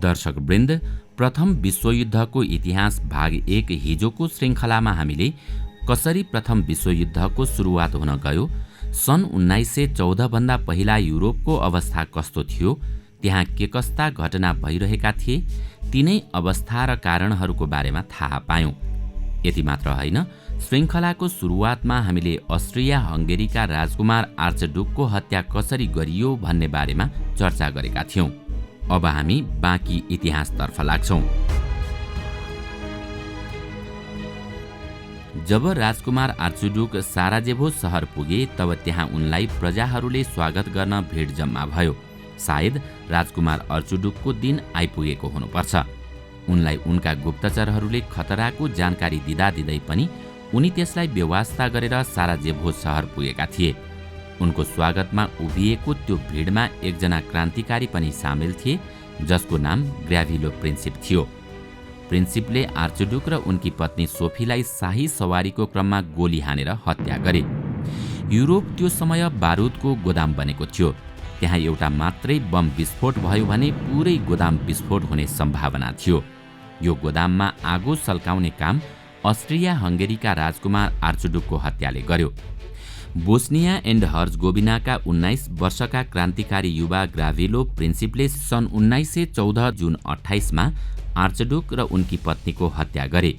दर्शकवृन्द, प्रथम विश्वयुद्धको इतिहास भाग 1 हिजोको श्रृङ्खलामा हामीले कसरी प्रथम विश्वयुद्धको सुरुवात हुन गयो, सन् 1914 भन्दा पहिला युरोपको अवस्था कस्तो थियो, त्यहाँ के कस्ता घटना भइरहेका थिए, तिनै अवस्था र कारणहरूको बारेमा थाहा पायौं। यति मात्र होइन, श्रृङ्खलाको सुरुवातमा हामीले अस्ट्रिया हंगेरीका राजकुमार आर्चडुकको हत्या कसरी गरियो भन्ने बारेमा चर्चा गरेका थियौं। अब हामी बाँकी इतिहासतर्फ लाग्छौं। जब राजकुमार आर्चडुक साराजेभो शहर पुगे तब त्यहाँ उनलाई प्रजाहरूले स्वागत गर्न भिड जम्मा भयो। सायद राजकुमार आर्चडुकको दिन आइपुगेको हुनुपर्छ। उनलाई उनका गुप्तचरहरूले खतराको जानकारी दिँदा दिँदै पनि उनी त्यसलाई बेवास्ता गरेर साराजेभो शहर पुगेका थिए। उनको स्वागतमा उभिएको त्यो भिडमा एकजना क्रान्तिकारी पनि सामेल थिए, जसको नाम ग्राभिलो प्रिन्सिप थियो। प्रिन्सिपले आर्चडुक र उनकी पत्नी सोफीलाई शाही सवारीको क्रममा गोली हानेर हत्या गरे। युरोप त्यो समय बारुदको गोदाम बनेको थियो। त्यहाँ एउटा मात्रै बम विस्फोट भयो भने पुरै गोदाम विस्फोट हुने सम्भावना थियो। यो गोदाममा आगो सल्काउने काम अस्ट्रिया हंगेरीका राजकुमार आर्चडुकको हत्याले गर्यो। बोस्निया एन्ड हर्जगोभिनाका 19 वर्षका क्रान्तिकारी युवा ग्राभिलो प्रिन्सिपले सन् 1914 जुन 28 मा आर्चडुक र उनकी पत्नीको हत्या गरे।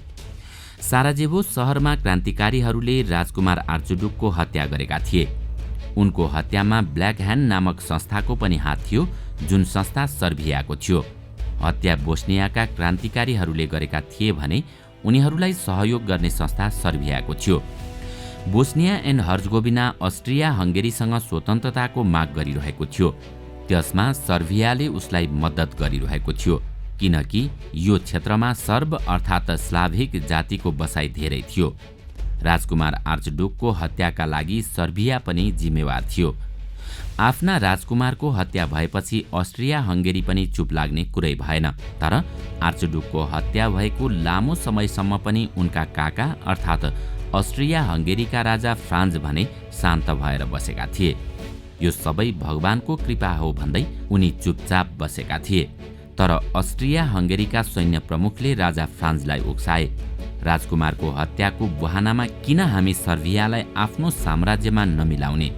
साराजेभो शहरमा क्रान्तिकारीहरूले राजकुमार आर्चडुकको हत्या गरेका थिए। उनको हत्यामा ब्ल्याक ह्यान्ड नामक संस्थाको पनि हात थियो, जुन संस्था सर्बियाको थियो। हत्या बोस्नियाका क्रान्तिकारीहरूले गरेका थिए भने उनीहरूलाई सहयोग गर्ने संस्था सर्बियाको थियो। बोस्निया एन्ड हर्जगोभिना अस्ट्रिया हंगेरीसँग स्वतन्त्रताको माग गरिरहेको थियो। त्यसमा सर्बियाले उसलाई मद्दत गरिरहेको थियो, किनकि यो क्षेत्रमा सर्ब अर्थात् स्लाभिक जातिको बसाइ धेरै थियो। राजकुमार आर्चडुकको हत्याका लागि सर्बिया पनि जिम्मेवार थियो। आफ्ना राजकुमारको हत्या भएपछि अस्ट्रिया हंगेरी पनि चुप लाग्ने कुरै भएन। तर आर्चडुकको हत्या भएको लामो समयसम्म पनि उनका काका अर्थात् अस्ट्रिया हंगेरीका राजा फ्रान्ज भने शान्त भएर बसेका थिए। यो सबै भगवानको कृपा हो भन्दै उनी चुपचाप बसेका थिए। तर अस्ट्रिया हंगेरीका सैन्य प्रमुखले राजा फ्रान्जलाई उक्साए, राजकुमारको हत्याको बहानामा किन हामी सर्बियालाई आफ्नो साम्राज्यमा नमिलाउने?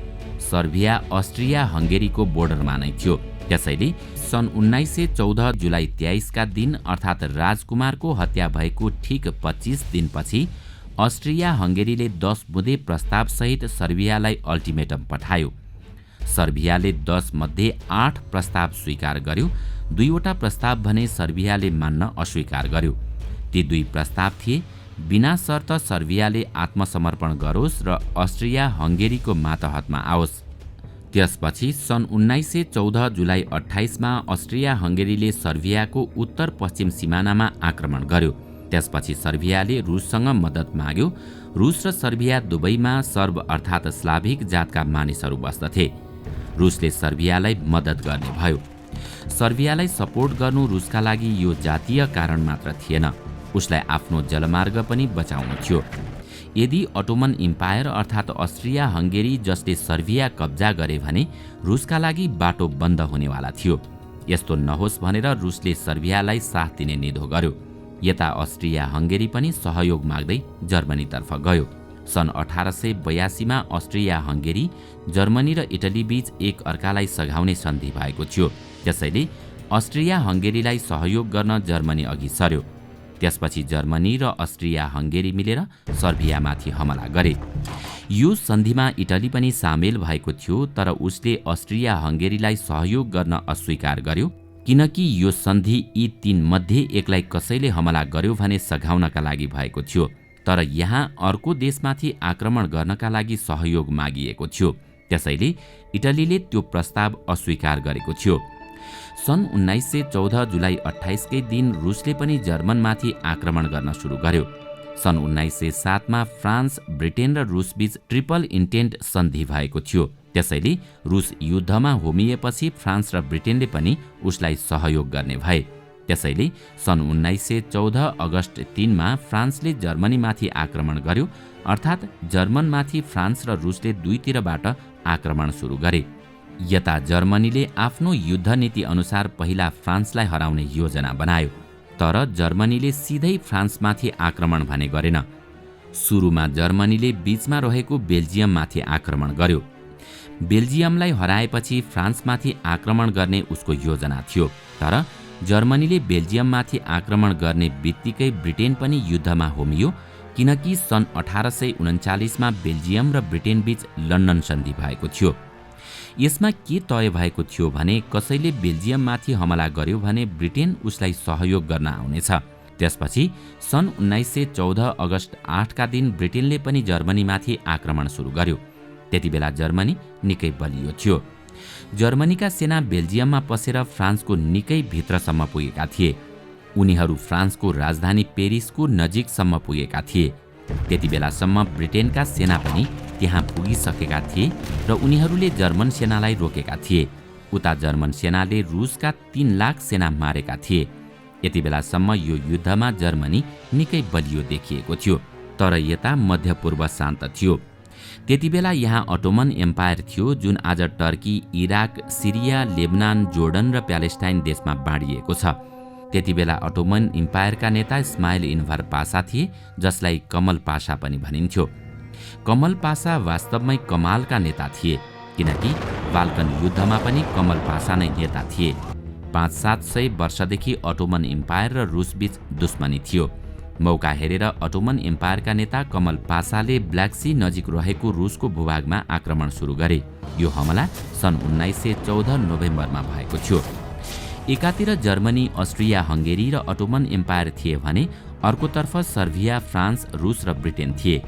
सर्बिया अस्ट्रिया हंगेरीको बोर्डरमा नै थियो। त्यसैले सन् 1914 जुलाई 23 का दिन अर्थात् राजकुमारको हत्या भएको ठिक 25 दिनपछि अस्ट्रिया हंगेरीले 10 बुँदे प्रस्तावसहित सर्बियालाई अल्टिमेटम पठायो। सर्बियाले 10 मध्ये 8 प्रस्ताव स्वीकार गर्यो। 2वटा प्रस्ताव भने सर्बियाले मान्न अस्वीकार गर्यो। ती 2 प्रस्ताव थिए, बिना शर्त सर्बियाले आत्मसमर्पण गरोस् र अस्ट्रिया हंगेरीको मातहतमा आओस्। त्यसपछि सन् 1914 जुलाई 28 मा अस्ट्रिया हंगेरीले सर्बियाको उत्तर पश्चिम सिमानामा आक्रमण गर्यो। त्यसपछि सर्बियाले रुससँग मद्दत माग्यो। रुस र सर्बिया दुवैमा सर्ब अर्थात् स्लाभिक जातका मानिसहरू बस्दथे। रुसले सर्बियालाई मद्दत गर्ने भयो। सर्बियालाई सपोर्ट गर्नु रुसका लागि यो जातीय कारण मात्र थिएन, उसलाई आफ्नो जलमार्ग पनि बचाउनु थियो। यदि अटोमन इम्पायर अर्थात् अस्ट्रिया हंगेरी जसले सर्बिया कब्जा गरे भने रुसका लागि बाटो बन्द हुनेवाला थियो। यस्तो नहोस् भनेर रुसले सर्बियालाई साथ दिने निधो गर्यो। यता अस्ट्रिया हंगेरी पनि सहयोग माग्दै जर्मनीतर्फ गयो। सन् 1882 मा अस्ट्रिया हंगेरी, जर्मनी र इटली बीच एक अर्कालाई सघाउने सन्धि भएको थियो। त्यसैले अस्ट्रिया हंगेरीलाई सहयोग गर्न जर्मनी अघि सर्यो। त्यसपछि जर्मनी र अस्ट्रिया हंगेरी मिलेर सर्बियामाथि हमला गरे। यो सन्धिमा इटली पनि सामेल भएको थियो, तर उसले अस्ट्रिया हंगेरीलाई सहयोग गर्न अस्वीकार गर्यो, किनकि यो सन्धि यी 3 मध्ये एकलाई कसैले हमला गर्यो भने सघाउनका लागि भएको थियो। तर यहाँ अर्को देशमाथि आक्रमण गर्नका लागि सहयोग मागिएको थियो। त्यसैले इटलीले त्यो प्रस्ताव अस्वीकार गरेको थियो। सन् 1914 जुलाई 28 कै दिन रुसले पनि जर्मनमाथि आक्रमण गर्न सुरु गर्यो। सन् 1907 मा फ्रान्स, ब्रिटेन र रुसबीच ट्रिपल इन्टेन्ट सन्धि भएको थियो। त्यसैले रुस युद्धमा होमिएपछि फ्रान्स र ब्रिटेनले पनि उसलाई सहयोग गर्ने भए। त्यसैले सन् 1914 अगस्ट 3 मा फ्रान्सले जर्मनीमाथि आक्रमण गर्यो, अर्थात् जर्मनमाथि फ्रान्स र रुसले दुईतिरबाट आक्रमण सुरु गरे। यता जर्मनीले आफ्नो युद्ध नीति अनुसार पहिला फ्रान्सलाई हराउने योजना बनायो, तर जर्मनीले सिधै फ्रान्समाथि आक्रमण भने गरेन। सुरुमा जर्मनीले बीचमा रहेको बेल्जियममाथि आक्रमण गर्यो। बेल्जियमलाई हराएपछि फ्रान्समाथि आक्रमण गर्ने उसको योजना थियो, तर जर्मनीले बेल्जियममाथि आक्रमण गर्ने बित्तिकै ब्रिटेन पनि युद्धमा होमियो, किनकि सन् 1839मा बेल्जियम र ब्रिटेनबीच लन्डन सन्धि भएको थियो। यसमा के तय भएको थियो भने कसैले बेल्जियममाथि हमला गर्यो भने ब्रिटेन उसलाई सहयोग गर्न आउनेछ। त्यसपछि सन् 1914 अगस्त 8 का दिन ब्रिटेनले पनि जर्मनीमाथि आक्रमण सुरु गर्यो। त्यतिबेला जर्मनी निकै बलियो थियो। जर्मनीका सेना बेल्जियममा पसेर फ्रान्सको निकै भित्रसम्म पुगेका थिए। उनीहरू फ्रान्सको राजधानी पेरिसको नजिकसम्म पुगेका थिए। त्यतिबेलासम्म ब्रिटेनका सेना पनि त्यहाँ पुगिसकेका थिए र उनीहरूले जर्मन सेनालाई रोकेका थिए। उता जर्मन सेनाले रुसका 3 लाख सेना मारेका थिए। यतिबेलासम्म यो युद्धमा जर्मनी निकै बलियो देखिएको थियो, तर यता मध्यपूर्व शान्त थियो। त्यतिबेला यहाँ अटोमन एम्पायर थियो, जुन आज टर्की, इराक, सिरिया, लेबनान, जोर्डन र प्यालेस्टाइन देशमा बाँडिएको छ। त्यतिबेला अटोमन इम्पायरका नेता इस्माइल इन्भर पासा थिए, जसलाई कमल पासा पनि भनिन्थ्यो। कमल पासा वास्तवमै कमालका नेता थिए, किनकि बाल्कन युद्धमा पनि कमल पासा नै नेता थिए। 500-700 वर्षदेखि अटोमन इम्पायर र रुसबीच दुश्मनी थियो। मौका हेरेर अटोमन एम्पायरका नेता कमल पासाले ब्ल्याक सी नजिक रहेको रुसको भूभागमा आक्रमण सुरु गरे। यो हमला सन् 1914 नोभेम्बरमा भएको थियो। एकातिर जर्मनी, अस्ट्रिया, हंगेरी र अटोमन एम्पायर थिए भने अर्कोतर्फ सर्बिया, फ्रान्स, रुस र ब्रिटेन थिए।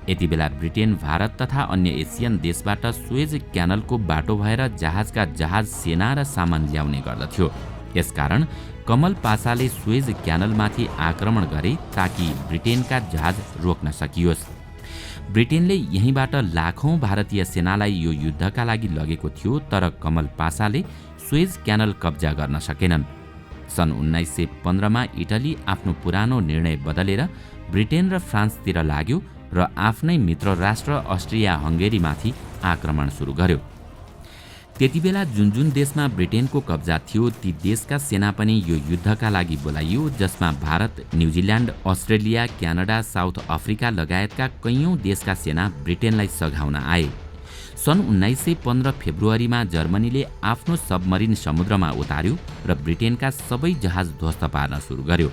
यतिबेला ब्रिटेन भारत तथा अन्य एसियन देशबाट सुएज क्यानलको बाटो भएर जहाजका जहाज, सेना र सामान ल्याउने गर्दथ्यो। यसकारण कमल पासाले सुएज क्यानलमाथि आक्रमण गरे ताकि ब्रिटेनका जहाज रोक्न सकियोस्। ब्रिटेनले यहीँबाट लाखौं भारतीय सेनालाई यो युद्धका लागि लगेको थियो, तर कमल पासाले सुएज क्यानल कब्जा गर्न सकेनन्। सन् 1915मा इटली आफ्नो पुरानो निर्णय बदलेर ब्रिटेन र फ्रान्सतिर लाग्यो र आफ्नै मित्र राष्ट्र अस्ट्रिया हंगेरीमाथि आक्रमण सुरु गर्यो। त्यतिबेला जुन जुन देशमा ब्रिटेनको कब्जा थियो ती देशका सेना पनि यो युद्धका लागि बोलाइयो, जसमा Bharat, New Zealand, Australia, Canada, south Africa लगायतका कैयौं देशका सेना ब्रिटेनलाई सघाउन आए। सन् 1915 फेब्रुअरीमा जर्मनीले आफ्नो सबमरिन समुद्रमा उतार्यो र ब्रिटेनका सबै जहाज ध्वस्त पार्न सुरु गर्यो।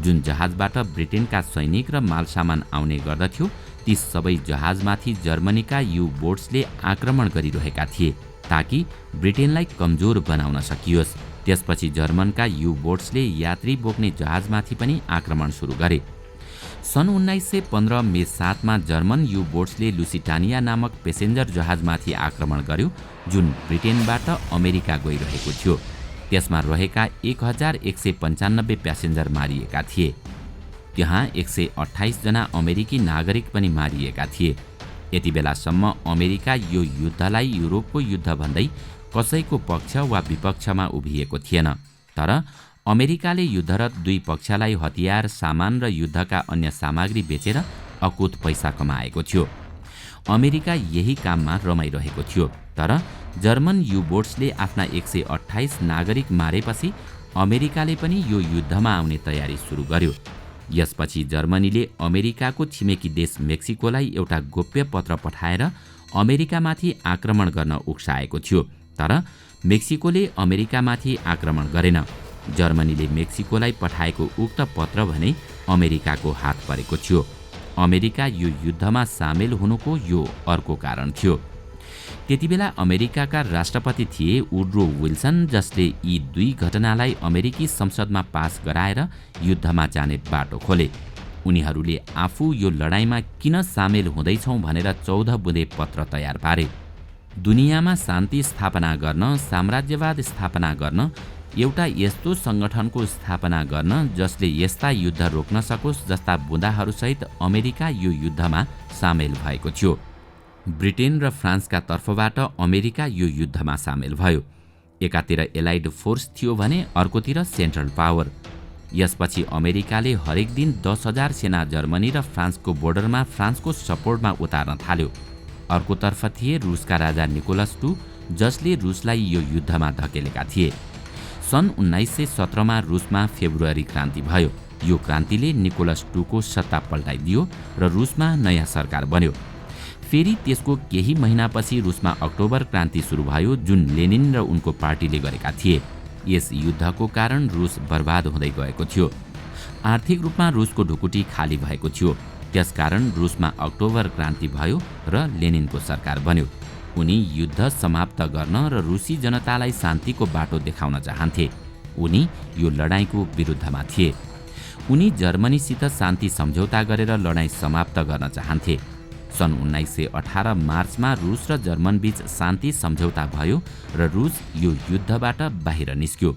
जुन जहाजबाट ब्रिटेनका सैनिक र मालसामान आउने गर्दथ्यो ती सबै जहाजमाथि जर्मनीका यु बोट्सले आक्रमण गरिरहेका थिए ताकि ब्रिटेनलाई कमजोर बनाउन सकियोस्। त्यसपछि जर्मनका यु बोट्सले यात्री बोक्ने जहाजमाथि पनि आक्रमण सुरु गरे। सन् 1915 मे 7 मा जर्मन यु बोट्सले लुसिटानिया नामक पेसेन्जर जहाजमाथि आक्रमण गर्यो, जुन ब्रिटेनबाट अमेरिका गइरहेको थियो। त्यसमा रहेका 1195 प्यासेन्जर मारिएका थिए। त्यहाँ 128 जना अमेरिकी नागरिक पनि मारिएका थिए। यति बेलासम्म अमेरिका यो युद्धलाई युरोपको युद्ध भन्दै कसैको पक्ष वा विपक्षमा उभिएको थिएन, तर अमेरिकाले युद्धरत दुई पक्षलाई हतियार, सामान र युद्धका अन्य सामग्री बेचेर अकुत पैसा कमाएको थियो। अमेरिका यही काममा रमाइरहेको थियो, तर जर्मन युबोट्सले आफ्ना 128 नागरिक मारेपछि अमेरिकाले पनि यो युद्धमा आउने तयारी सुरु गर्यो। यसपछि जर्मनीले अमेरिकाको छिमेकी देश मेक्सिकोलाई एउटा गोप्य पत्र पठाएर अमेरिकामाथि आक्रमण गर्न उक्साएको थियो, तर मेक्सिकोले अमेरिकामाथि आक्रमण गरेन। जर्मनीले मेक्सिकोलाई पठाएको उक्त पत्र भने अमेरिकाको हात परेको थियो। अमेरिका यो युद्धमा सामेल हुनुको यो अर्को कारण थियो। त्यतिबेला अमेरिकाका राष्ट्रपति थिए वुड्रो विल्सन, जसले यी दुई घटनालाई अमेरिकी संसदमा पास गराएर युद्धमा जाने बाटो खोले। उनीहरूले आफू यो लडाईँमा किन सामेल हुँदैछौँ भनेर 14 बुँदे पत्र तयार पारे। दुनियाँमा शान्ति स्थापना गर्न, साम्राज्यवाद स्थापना गर्न, एउटा यस्तो संगठनको स्थापना गर्न जसले यस्ता युद्ध रोक्न सकोस् जस्ता बुँदाहरूसहित अमेरिका यो युद्धमा सामेल भएको थियो। ब्रिटेन र फ्रान्सका तर्फबाट अमेरिका यो युद्धमा सामेल भयो। एकातिर एलाइड फोर्स थियो भने अर्कोतिर सेन्ट्रल पावर। यसपछि अमेरिकाले हरेक दिन 10,000 सेना जर्मनी र फ्रान्सको बोर्डरमा फ्रान्सको सपोर्टमा उतार्न थाल्यो। अर्कोतर्फ थिए रुसका राजा निकोलस II, जसले रुसलाई यो युद्धमा धकेलेका थिए। सन् 1917मा रुसमा फेब्रुअरी क्रान्ति भयो। यो क्रान्तिले निकोलस II को सत्ता पल्टाइदियो र रुसमा नयाँ सरकार बन्यो। फेरि त्यसको केही महिनापछि रुसमा अक्टोबर क्रान्ति सुरु भयो, जुन लेनिन र उनको पार्टीले गरेका थिए। यस युद्धको कारण रुस बर्बाद हुँदै गएको थियो। आर्थिक रूपमा रुसको ढुकुटी खाली भएको थियो। त्यसकारण रुसमा अक्टोबर क्रान्ति भयो र लेनिनको सरकार बन्यो। उनी युद्ध समाप्त गर्न र रुसी जनतालाई शान्तिको बाटो देखाउन चाहन्थे। उनी यो लडाईँको विरुद्धमा थिए। उनी जर्मनीसित शान्ति सम्झौता गरेर लडाईँ समाप्त गर्न चाहन्थे। सन् 1918 मार्चमा रुस र जर्मन बीच शान्ति सम्झौता भयो र रुस यो युद्धबाट बाहिर निस्क्यो।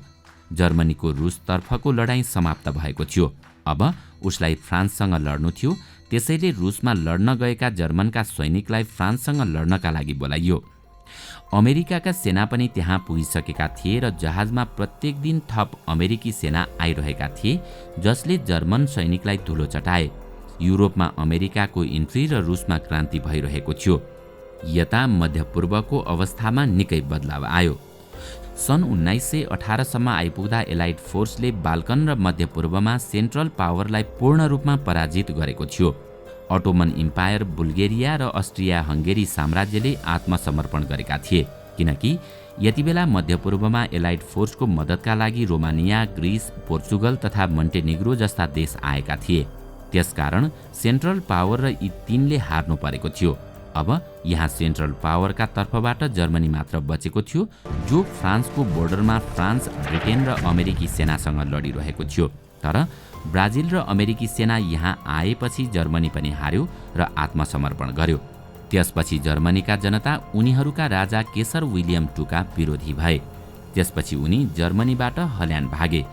जर्मनीको रुसतर्फको लडाईँ समाप्त भएको थियो। अब उसलाई फ्रान्ससँग लड्नु थियो। त्यसैले रुसमा लड्न गएका जर्मनका सैनिकलाई फ्रान्ससँग लड्नका लागि बोलाइयो। अमेरिकाका सेना पनि त्यहाँ पुगिसकेका थिए र जहाजमा प्रत्येक दिन थप अमेरिकी सेना आइरहेका थिए, जसले जर्मन सैनिकलाई धुलो चटाए। युरोपमा अमेरिकाको इन्ट्री र रुसमा क्रान्ति भइरहेको थियो। यता मध्यपूर्वको अवस्थामा निकै बदलाव आयो। सन् 1918 सम्म आइपुग्दा एलाइड फोर्सले बाल्कन र मध्यपूर्वमा सेन्ट्रल पावरलाई पूर्ण रूपमा पराजित गरेको थियो। अटोमन इम्पायर, बुल्गेरिया र अस्ट्रिया हंगेरी साम्राज्यले आत्मसमर्पण गरेका थिए, किनकि यतिबेला मध्यपूर्वमा एलाइड फोर्सको मद्दतका लागि रोमानिया, ग्रीस, पोर्चुगल तथा मन्टेनिग्रो जस्ता देश आएका थिए। त्यसकारण सेन्ट्रल पावर र यी तीनले हार्नु परेको थियो। अब यहाँ सेन्ट्रल पावरका तर्फबाट जर्मनी मात्र बचेको थियो, जो फ्रान्सको बोर्डरमा फ्रान्स, ब्रिटेन र अमेरिकी सेनासँग लडिरहेको थियो। तर ब्राजिल र अमेरिकी सेना यहाँ आएपछि जर्मनी पनि हार्यो र आत्मसमर्पण गर्यो। त्यसपछि जर्मनीका जनता उनीहरूका राजा केसर विलियम II का विरोधी भए। त्यसपछि उनी जर्मनीबाट हल्यान्ड भागे।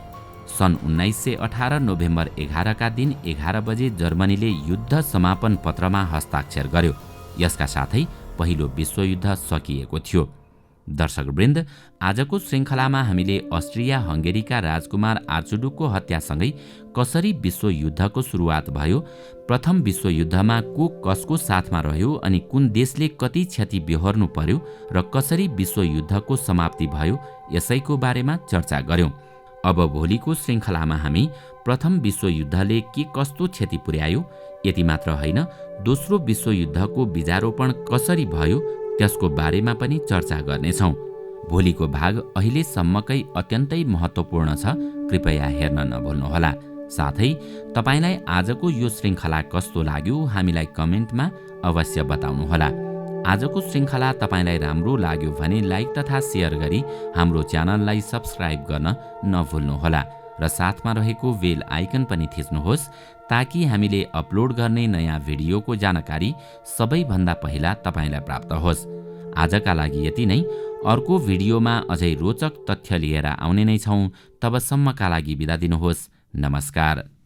सन् 1918 नोभेम्बर 11 का दिन 11 बजे जर्मनीले युद्ध समापन पत्रमा हस्ताक्षर गर्यो। यसका साथै पहिलो विश्वयुद्ध सकिएको थियो। दर्शकवृन्द, आजको श्रृङ्खलामा हामीले अस्ट्रिया हंगेरीका राजकुमार आर्चडुकको हत्यासँगै कसरी विश्वयुद्धको सुरुवात भयो, प्रथम विश्वयुद्धमा को कसको साथमा रह्यो अनि कुन देशले कति क्षति बेहोर्नु पर्यो र कसरी विश्वयुद्धको समाप्ति भयो, यसैको बारेमा चर्चा गर्यौं। अब भोलिको श्रृङ्खलामा हामी प्रथम विश्वयुद्धले के कस्तो क्षति पुर्यायो, यति मात्र होइन, दोस्रो विश्वयुद्धको बीजारोपण कसरी भयो त्यसको बारेमा पनि चर्चा गर्नेछौँ। भोलिको भाग अहिलेसम्मकै अत्यन्तै महत्त्वपूर्ण छ, कृपया हेर्न नभुल्नुहोला। साथै तपाईलाई आजको यो श्रृङ्खला कस्तो लाग्यो हामीलाई कमेन्टमा अवश्य बताउनुहोला। आजको श्रृङ्खला तपाईलाई राम्रो लाग्यो भने लाइक तथा सेयर गरी हाम्रो च्यानललाई सब्स्क्राइब गर्न नभुल्नुहोला र साथमा रहेको बेल आइकन पनि थिच्नुहोस्, ताकि हामीले अपलोड गर्ने नयाँ भिडियोको जानकारी सबैभन्दा पहिला तपाईलाई प्राप्त होस्। आजका लागि यति नै। अर्को भिडियोमा अझै रोचक तथ्य लिएर आउने नै छौँ। तबसम्मका लागि बिदा दिनुहोस्। नमस्कार।